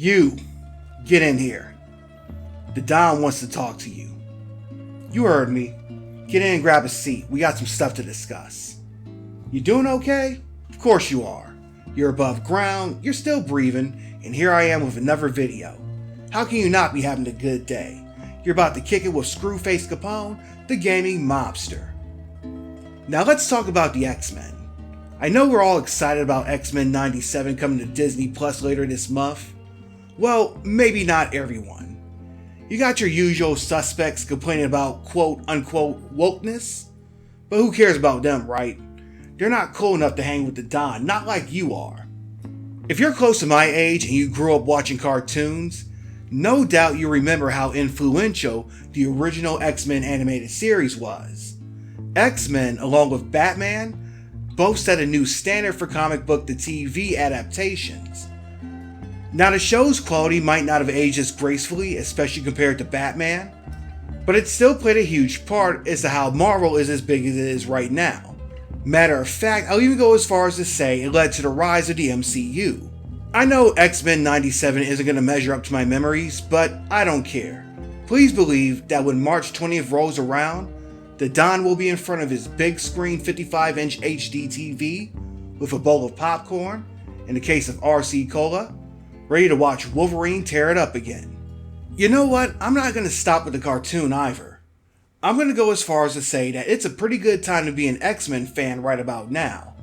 You, get in here. The Don wants to talk to you. You heard me. Get in and grab a seat. We got some stuff to discuss. You doing okay? Of course you are. You're above ground, you're still breathing, and here I am with another video. How can you not be having a good day? You're about to kick it with Screwface Capone, the gaming mobster. Now let's talk about the X-Men. I know we're all excited about X-Men 97 coming to Disney Plus later this month. Well, maybe not everyone. You got your usual suspects complaining about quote-unquote wokeness, but who cares about them, right? They're not cool enough to hang with the Don, not like you are. If you're close to my age and you grew up watching cartoons, no doubt you remember how influential the original X-Men animated series was. X-Men, along with Batman, both set a new standard for comic book to TV adaptations. Now the show's quality might not have aged as gracefully, especially compared to Batman, but it still played a huge part as to how Marvel is as big as it is right now. Matter of fact, I'll even go as far as to say it led to the rise of the MCU. I know X-Men 97 isn't going to measure up to my memories, but I don't care. Please believe that when March 20th rolls around, the Don will be in front of his big screen 55-inch HD TV with a bowl of popcorn and a case of RC Cola, ready to watch Wolverine tear it up again. You know what? I'm not going to stop with the cartoon either. I'm going to go as far as to say that it's a pretty good time to be an X-Men fan right about now.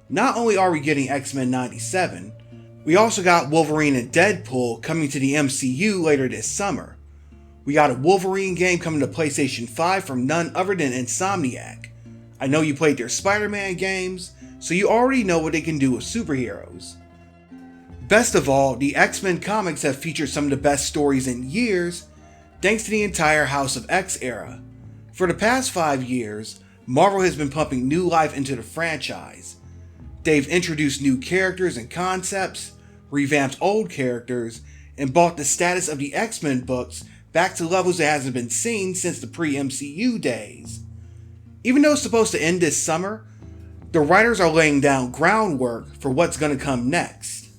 Not only are we getting X-Men 97, we also got Wolverine and Deadpool coming to the MCU later this summer. We got a Wolverine game coming to PlayStation 5 from none other than Insomniac. I know you played their Spider-Man games, so you already know what they can do with superheroes. Best of all, the X-Men comics have featured some of the best stories in years, thanks to the entire House of X era. For the past 5 years, Marvel has been pumping new life into the franchise. They've introduced new characters and concepts, revamped old characters, and brought the status of the X-Men books back to levels that hasn't been seen since the pre-MCU days. Even though it's supposed to end this summer, the writers are laying down groundwork for what's going to come next.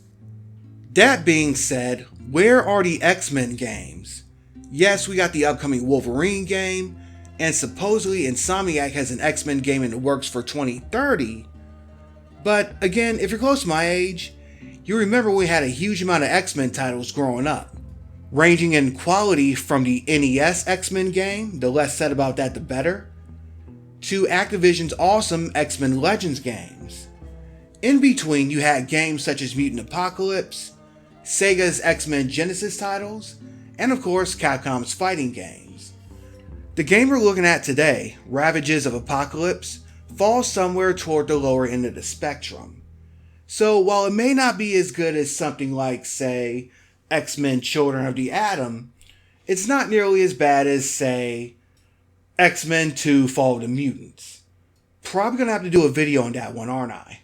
That being said, where are the X-Men games? Yes, we got the upcoming Wolverine game, and supposedly Insomniac has an X-Men game in the works for 2030. But again, if you're close to my age, you remember we had a huge amount of X-Men titles growing up, ranging in quality from the NES X-Men game, the less said about that the better, to Activision's awesome X-Men Legends games. In between, you had games such as Mutant Apocalypse, Sega's X-Men Genesis titles, and of course Capcom's fighting games. The game we're looking at today, Ravages of Apocalypse, falls somewhere toward the lower end of the spectrum. So while it may not be as good as something like, say, X-Men Children of the Atom, it's not nearly as bad as, say, X-Men 2 Fall of the Mutants. Probably gonna have to do a video on that one, aren't I?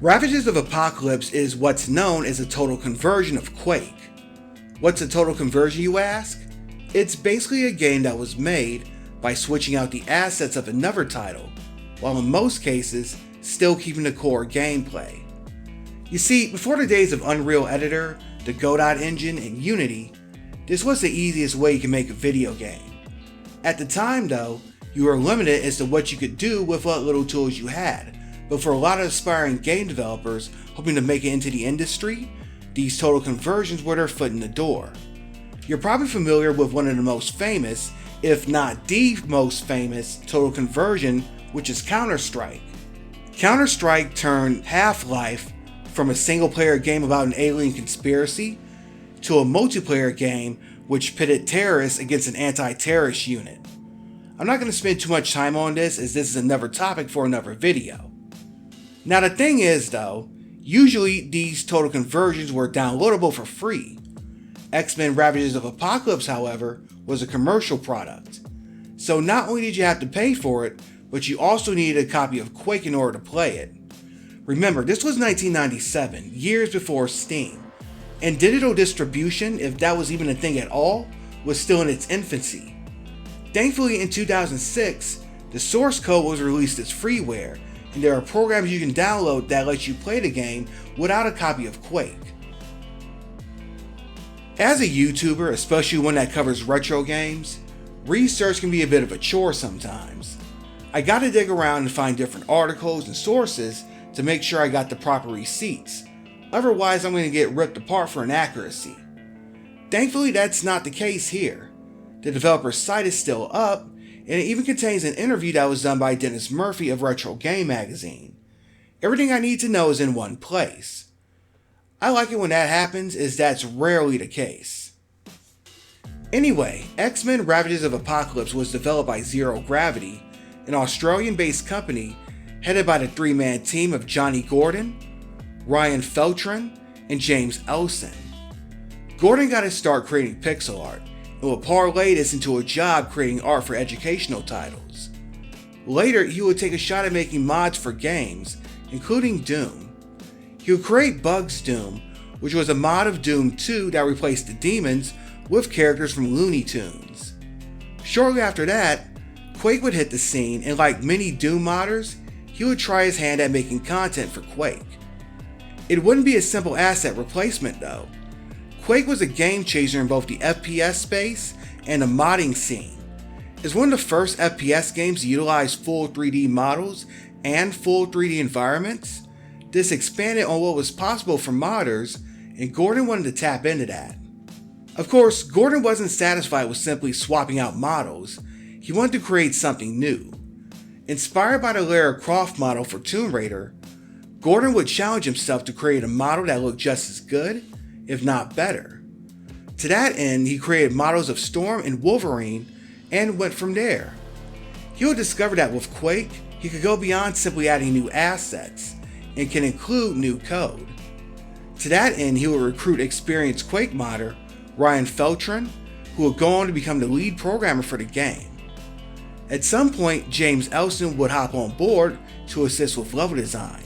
Ravages of Apocalypse is what's known as a total conversion of Quake. What's a total conversion, you ask? It's basically a game that was made by switching out the assets of another title, while in most cases, still keeping the core gameplay. You see, before the days of Unreal Editor, the Godot engine, and Unity, this was the easiest way you could make a video game. At the time though, you were limited as to what you could do with what little tools you had, but for a lot of aspiring game developers hoping to make it into the industry, these total conversions were their foot in the door. You're probably familiar with one of the most famous, if not the most famous, total conversion, which is Counter-Strike. Counter-Strike turned Half-Life from a single-player game about an alien conspiracy to a multiplayer game which pitted terrorists against an anti-terrorist unit. I'm not going to spend too much time on this as this is another topic for another video. Now the thing is though, usually these total conversions were downloadable for free. X-Men Ravages of Apocalypse, however, was a commercial product. So not only did you have to pay for it, but you also needed a copy of Quake in order to play it. Remember, this was 1997, years before Steam, and digital distribution, if that was even a thing at all, was still in its infancy. Thankfully, in 2006, the source code was released as freeware, and there are programs you can download that let you play the game without a copy of Quake. As a YouTuber, especially one that covers retro games, research can be a bit of a chore sometimes. I gotta dig around and find different articles and sources to make sure I got the proper receipts, otherwise I'm gonna get ripped apart for inaccuracy. Thankfully that's not the case here. The developer's site is still up, and it even contains an interview that was done by Dennis Murphy of Retro Game Magazine. Everything I need to know is in one place. I like it when that happens, as that's rarely the case. Anyway, X-Men Ravages of Apocalypse was developed by Zero Gravity, an Australian-based company headed by the three-man team of Johnny Gordon, Ryan Feltrin, and James Elson. Gordon got his start creating pixel art, and would parlay this into a job creating art for educational titles. Later, he would take a shot at making mods for games, including Doom. He would create Bugs Doom, which was a mod of Doom 2 that replaced the demons with characters from Looney Tunes. Shortly after that, Quake would hit the scene, and like many Doom modders, he would try his hand at making content for Quake. It wouldn't be a simple asset replacement though. Quake was a game changer in both the FPS space and the modding scene. It's one of the first FPS games to utilize full 3D models and full 3D environments. This expanded on what was possible for modders, and Gordon wanted to tap into that. Of course, Gordon wasn't satisfied with simply swapping out models. He wanted to create something new. Inspired by the Lara Croft model for Tomb Raider, Gordon would challenge himself to create a model that looked just as good, if not better. To that end, he created models of Storm and Wolverine and went from there. He would discover that with Quake, he could go beyond simply adding new assets and can include new code. To that end, he would recruit experienced Quake modder Ryan Feltrin, who would go on to become the lead programmer for the game. At some point, James Elson would hop on board to assist with level design.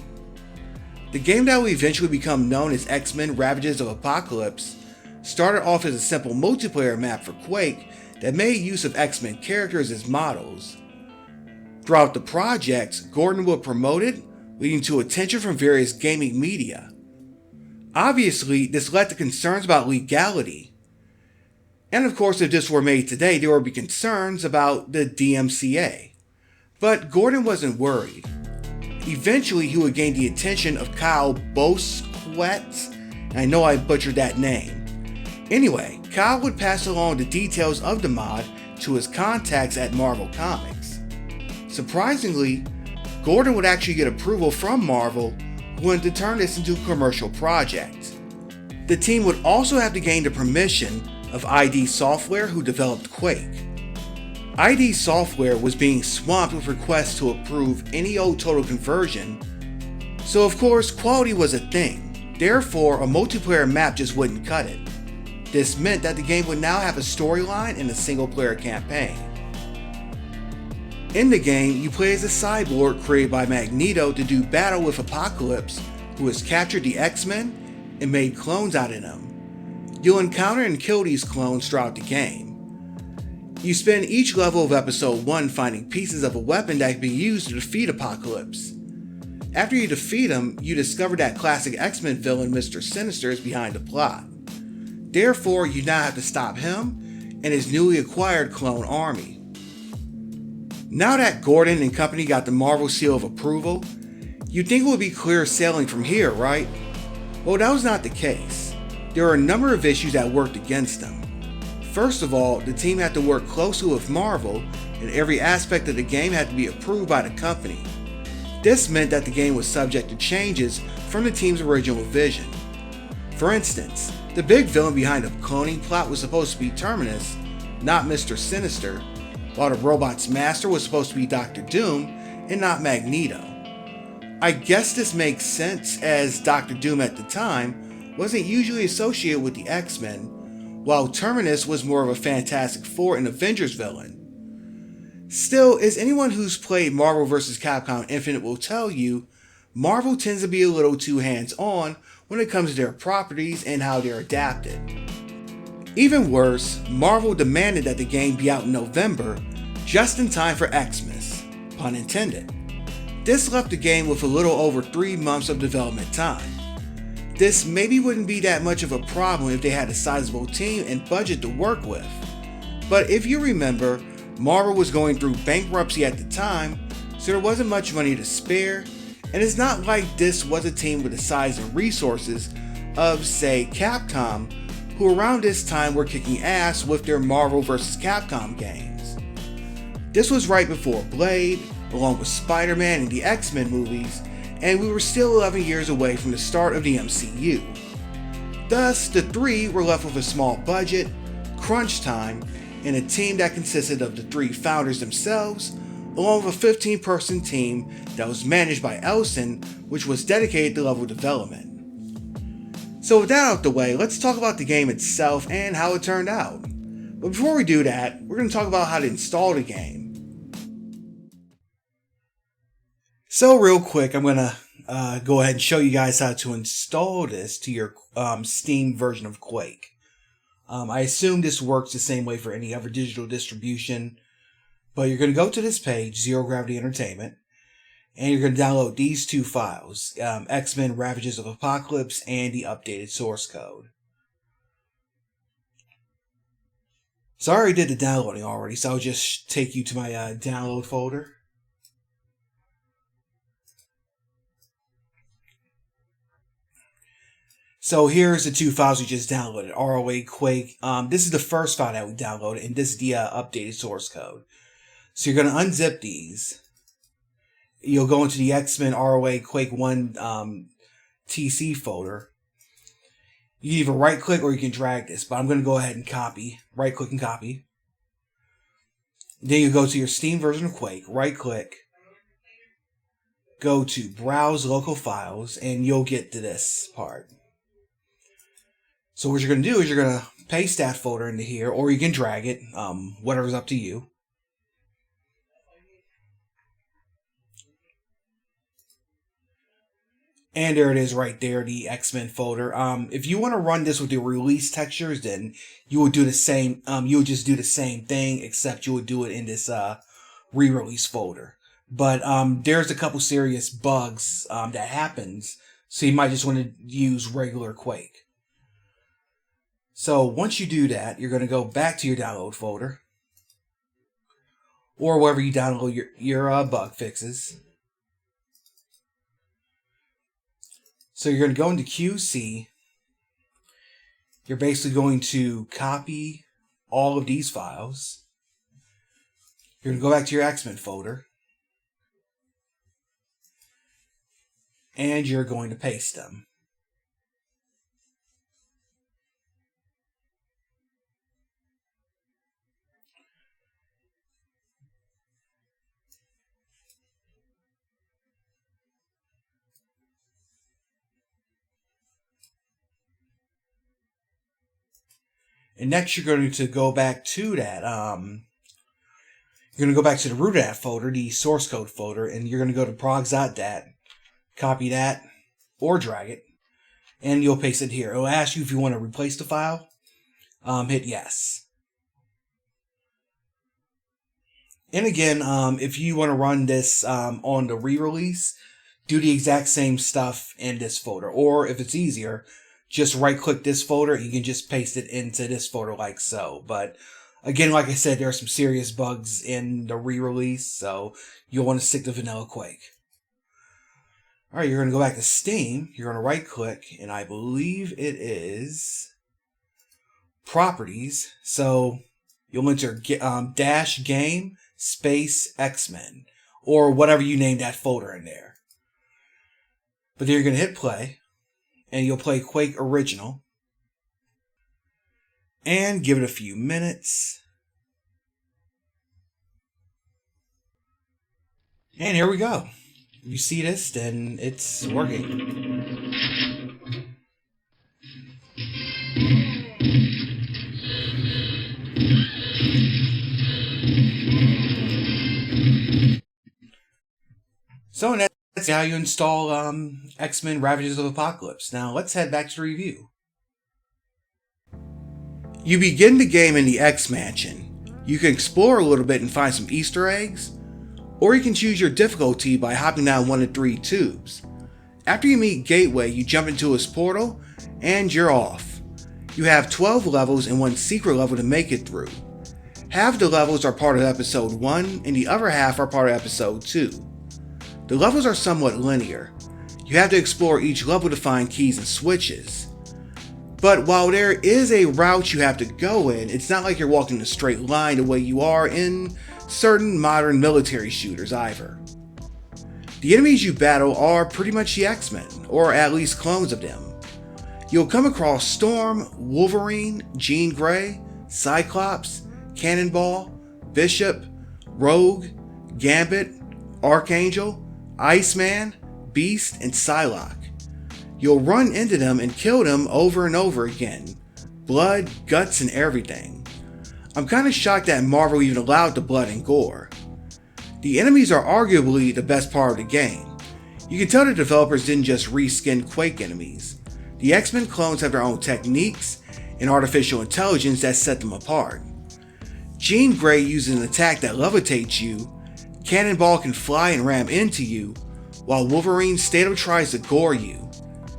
The game that would eventually become known as X-Men Ravages of Apocalypse started off as a simple multiplayer map for Quake that made use of X-Men characters as models. Throughout the project, Gordon would promote it, leading to attention from various gaming media. Obviously, this led to concerns about legality. And of course, if this were made today, there would be concerns about the DMCA. But Gordon wasn't worried. Eventually, he would gain the attention of Kyle Bosquet, and I know I butchered that name. Anyway, Kyle would pass along the details of the mod to his contacts at Marvel Comics. Surprisingly, Gordon would actually get approval from Marvel, who wanted to turn this into a commercial project. The team would also have to gain the permission of ID Software, who developed Quake. ID Software was being swamped with requests to approve any old total conversion, so of course quality was a thing. Therefore, a multiplayer map just wouldn't cut it. This meant that the game would now have a storyline and a single player campaign. In the game, you play as a cyborg created by Magneto to do battle with Apocalypse, who has captured the X-Men and made clones out of them. You'll encounter and kill these clones throughout the game. You spend each level of episode 1 finding pieces of a weapon that can be used to defeat Apocalypse. After you defeat him, you discover that classic X-Men villain Mr. Sinister is behind the plot. Therefore, you now have to stop him and his newly acquired clone army. Now that Gordon and company got the Marvel seal of approval, you'd think it would be clear sailing from here, right? Well, that was not the case. There were a number of issues that worked against them. First of all, the team had to work closely with Marvel, and every aspect of the game had to be approved by the company. This meant that the game was subject to changes from the team's original vision. For instance, the big villain behind the cloning plot was supposed to be Terminus, not Mr. Sinister, while the robot's master was supposed to be Dr. Doom and not Magneto. I guess this makes sense, as Dr. Doom at the time wasn't usually associated with the X-Men, while Terminus was more of a Fantastic Four and Avengers villain. Still, as anyone who's played Marvel vs. Capcom Infinite will tell you, Marvel tends to be a little too hands-on when it comes to their properties and how they're adapted. Even worse, Marvel demanded that the game be out in November, just in time for Xmas, pun intended. This left the game with a little over 3 months of development time. This maybe wouldn't be that much of a problem if they had a sizable team and budget to work with. But if you remember, Marvel was going through bankruptcy at the time, so there wasn't much money to spare, and it's not like this was a team with the size and resources of, say, Capcom, who around this time were kicking ass with their Marvel vs. Capcom games. This was right before Blade, along with Spider-Man and the X-Men movies, and we were still 11 years away from the start of the MCU. Thus, the three were left with a small budget, crunch time, and a team that consisted of the three founders themselves, along with a 15-person team that was managed by Elson, which was dedicated to level development. So with that out the way, let's talk about the game itself and how it turned out. But before we do that, we're going to talk about how to install the game. So real quick, I'm going to go ahead and show you guys how to install this to your Steam version of Quake. I assume this works the same way for any other digital distribution, but you're going to go to this page, Zero Gravity Entertainment, and you're going to download these two files, X-Men Ravages of Apocalypse and the updated source code. So I already did the downloading already, so I'll just take you to my download folder. So here's the two files we just downloaded, ROA Quake. This is the first file that we downloaded, and this is the updated source code. So you're going to unzip these. You'll go into the X-Men ROA Quake 1 TC folder. You can either right click or you can drag this, but I'm going to go ahead and copy. Right click and copy. Then you go to your Steam version of Quake, right click, go to Browse Local Files, and you'll get to this part. So what you're going to do is you're going to paste that folder into here, or you can drag it, whatever's up to you. And there it is right there, the X-Men folder. If you want to run this with the release textures, then you would do the same. You would just do the same thing, except you would do it in this re-release folder. But there's a couple serious bugs that happens, so you might just want to use regular Quake. So once you do that, you're going to go back to your download folder, or wherever you download your bug fixes. So you're going to go into QC. You're basically going to copy all of these files. You're going to go back to your X-Men folder. And you're going to paste them. And next you're going to go back to that, you're going to go back to the root of that folder, the source code folder, and you're going to go to progs.dat, copy that, or drag it, and you'll paste it here. It'll ask you if you want to replace the file. Hit yes. And again, if you want to run this on the re-release, do the exact same stuff in this folder. Or if it's easier, just right-click this folder, and you can just paste it into this folder like so. But again, like I said, there are some serious bugs in the re-release, so you'll want to stick to Vanilla Quake. Alright, you're going to go back to Steam, you're going to right-click, and I believe it is Properties. So you'll enter dash game space X-Men, or whatever you name that folder in there. But then you're going to hit play, and you'll play Quake Original, and give it a few minutes. And here we go. If you see this, then it's working. So that's how you install X-Men Ravages of Apocalypse. Now let's head back to the review. You begin the game in the X-Mansion. You can explore a little bit and find some Easter eggs, or you can choose your difficulty by hopping down one of 3 tubes. After you meet Gateway, you jump into his portal, and you're off. You have 12 levels and one secret level to make it through. Half the levels are part of episode 1, and the other half are part of episode 2. The levels are somewhat linear. You have to explore each level to find keys and switches. But while there is a route you have to go in, it's not like you're walking a straight line the way you are in certain modern military shooters either. The enemies you battle are pretty much the X-Men, or at least clones of them. You'll come across Storm, Wolverine, Jean Grey, Cyclops, Cannonball, Bishop, Rogue, Gambit, Archangel, Iceman, Beast, and Psylocke. You'll run into them and kill them over and over again. Blood, guts, and everything. I'm kinda shocked that Marvel even allowed the blood and gore. The enemies are arguably the best part of the game. You can tell the developers didn't just reskin Quake enemies. The X-Men clones have their own techniques and artificial intelligence that set them apart. Jean Grey uses an attack that levitates you, Cannonball can fly and ram into you, while Wolverine straight up tries to gore you.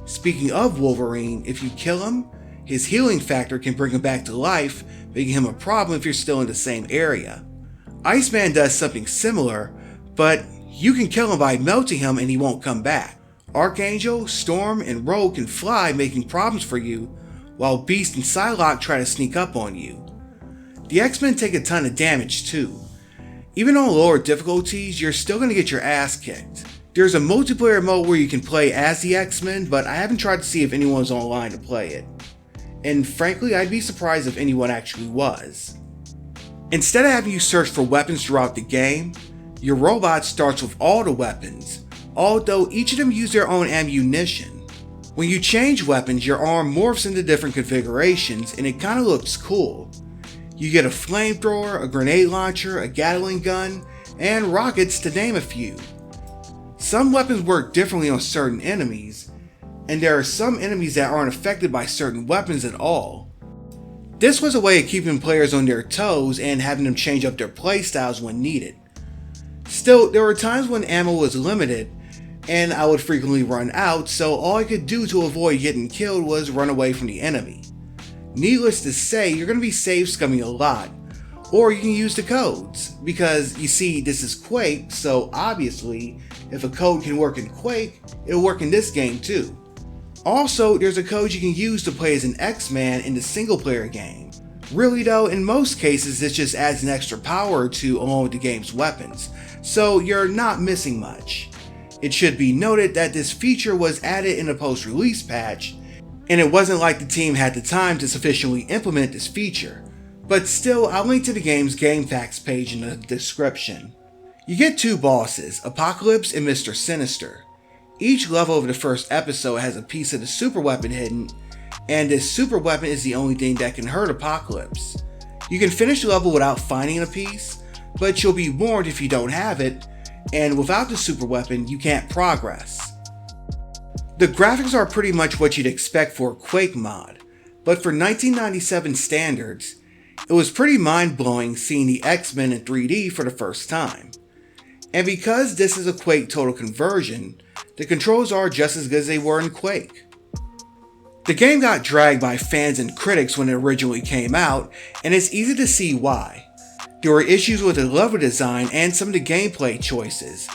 Speaking of Wolverine, if you kill him, his healing factor can bring him back to life, making him a problem if you're still in the same area. Iceman does something similar, but you can kill him by melting him and he won't come back. Archangel, Storm, and Rogue can fly, making problems for you, while Beast and Psylocke try to sneak up on you. The X-Men take a ton of damage too. Even on lower difficulties, you're still going to get your ass kicked. There's a multiplayer mode where you can play as the X-Men, but I haven't tried to see if anyone's online to play it. And frankly, I'd be surprised if anyone actually was. Instead of having you search for weapons throughout the game, your robot starts with all the weapons, although each of them use their own ammunition. When you change weapons, your arm morphs into different configurations and it kinda looks cool. You get a flamethrower, a grenade launcher, a Gatling gun, and rockets to name a few. Some weapons work differently on certain enemies, and there are some enemies that aren't affected by certain weapons at all. This was a way of keeping players on their toes and having them change up their playstyles when needed. Still, there were times when ammo was limited, and I would frequently run out, so all I could do to avoid getting killed was run away from the enemy. Needless to say, you're going to be save scumming a lot, or you can use the codes, because you see, this is Quake, so obviously, if a code can work in Quake, it'll work in this game too. Also, there's a code you can use to play as an X-Man in the single player game. Really though, in most cases this just adds an extra power or two along with the game's weapons, so you're not missing much. It should be noted that this feature was added in a post-release patch, and it wasn't like the team had the time to sufficiently implement this feature, but still I'll link to the game's game facts page in the description. You get two bosses, Apocalypse and Mr. Sinister. Each level of the first episode has a piece of the super weapon hidden, and this super weapon is the only thing that can hurt Apocalypse. You can finish the level without finding a piece, but you'll be warned if you don't have it, and without the super weapon you can't progress. The graphics are pretty much what you'd expect for a Quake mod, but for 1997 standards, it was pretty mind-blowing seeing the X-Men in 3D for the first time. And because this is a Quake total conversion, the controls are just as good as they were in Quake. The game got dragged by fans and critics when it originally came out, and it's easy to see why. There were issues with the level design and some of the gameplay choices,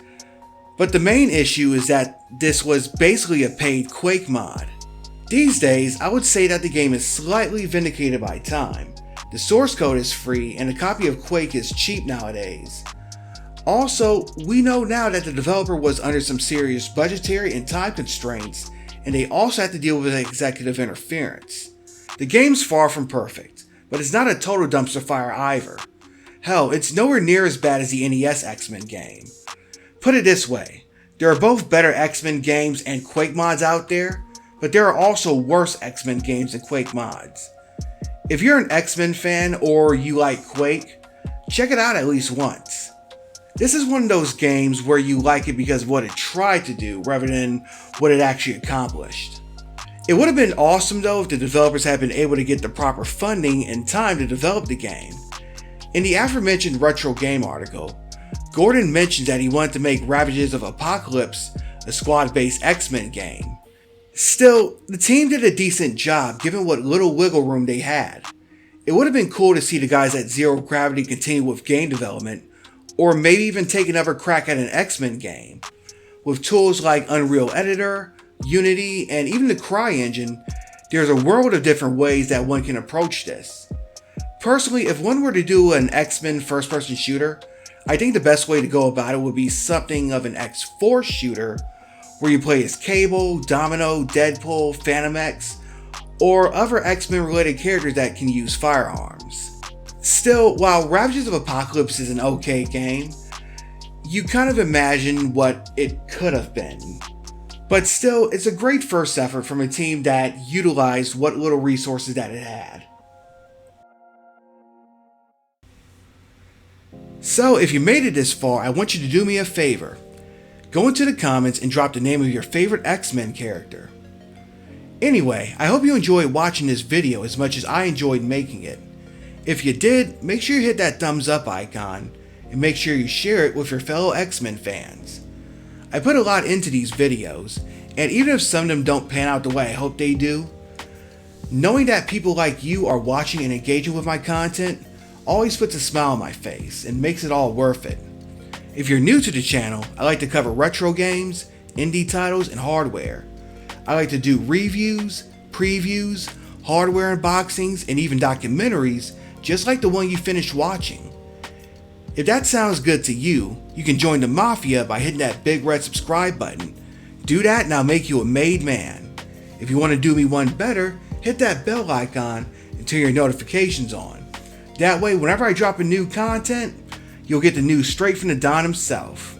but the main issue is that this was basically a paid Quake mod. These days, I would say that the game is slightly vindicated by time. The source code is free and a copy of Quake is cheap nowadays. Also, we know now that the developer was under some serious budgetary and time constraints, and they also had to deal with executive interference. The game's far from perfect, but it's not a total dumpster fire either. Hell, it's nowhere near as bad as the NES X-Men game. Put it this way, there are both better X-Men games and Quake mods out there, but there are also worse X-Men games and Quake mods. If you're an X-Men fan or you like Quake, check it out at least once. This is one of those games where you like it because of what it tried to do rather than what it actually accomplished. It would have been awesome though if the developers had been able to get the proper funding and time to develop the game. In the aforementioned Retro Game article, Gordon mentions that he wanted to make Ravages of Apocalypse a squad-based X-Men game. Still, the team did a decent job given what little wiggle room they had. It would have been cool to see the guys at Zero Gravity continue with game development, or maybe even take another crack at an X-Men game. With tools like Unreal Editor, Unity, and even the CryEngine, there's a world of different ways that one can approach this. Personally, if one were to do an X-Men first-person shooter, I think the best way to go about it would be something of an X-Force shooter, where you play as Cable, Domino, Deadpool, Phantom X, or other X-Men related characters that can use firearms. Still, while Ravages of Apocalypse is an okay game, you kind of imagine what it could have been. But still, it's a great first effort from a team that utilized what little resources that it had. So if you made it this far, I want you to do me a favor. Go into the comments and drop the name of your favorite X-Men character. Anyway, I hope you enjoyed watching this video as much as I enjoyed making it. If you did, make sure you hit that thumbs up icon, and make sure you share it with your fellow X-Men fans. I put a lot into these videos, and even if some of them don't pan out the way I hope they do, knowing that people like you are watching and engaging with my content always puts a smile on my face and makes it all worth it. If you're new to the channel, I like to cover retro games, indie titles, and hardware. I like to do reviews, previews, hardware unboxings, and even documentaries just like the one you finished watching. If that sounds good to you, you can join the Mafia by hitting that big red subscribe button. Do that and I'll make you a made man. If you want to do me one better, hit that bell icon and turn your notifications on. That way, whenever I drop a new content, you'll get the news straight from the Don himself.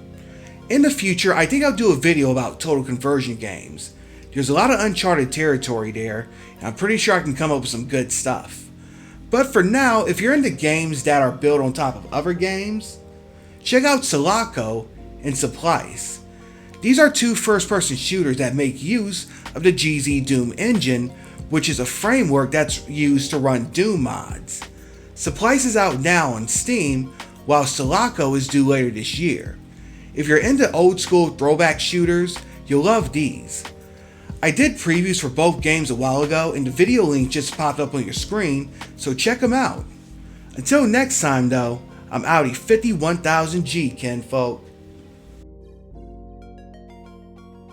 In the future, I think I'll do a video about total conversion games. There's a lot of uncharted territory there, and I'm pretty sure I can come up with some good stuff. But for now, if you're into games that are built on top of other games, check out Sulaco and Supplice. These are two first-person shooters that make use of the GZ Doom engine, which is a framework that's used to run Doom mods. Supplice is out now on Steam, while Sulaco is due later this year. If you're into old school throwback shooters, you'll love these. I did previews for both games a while ago and the video link just popped up on your screen, so check them out. Until next time though, I'm Audi 51000G, kinfolk.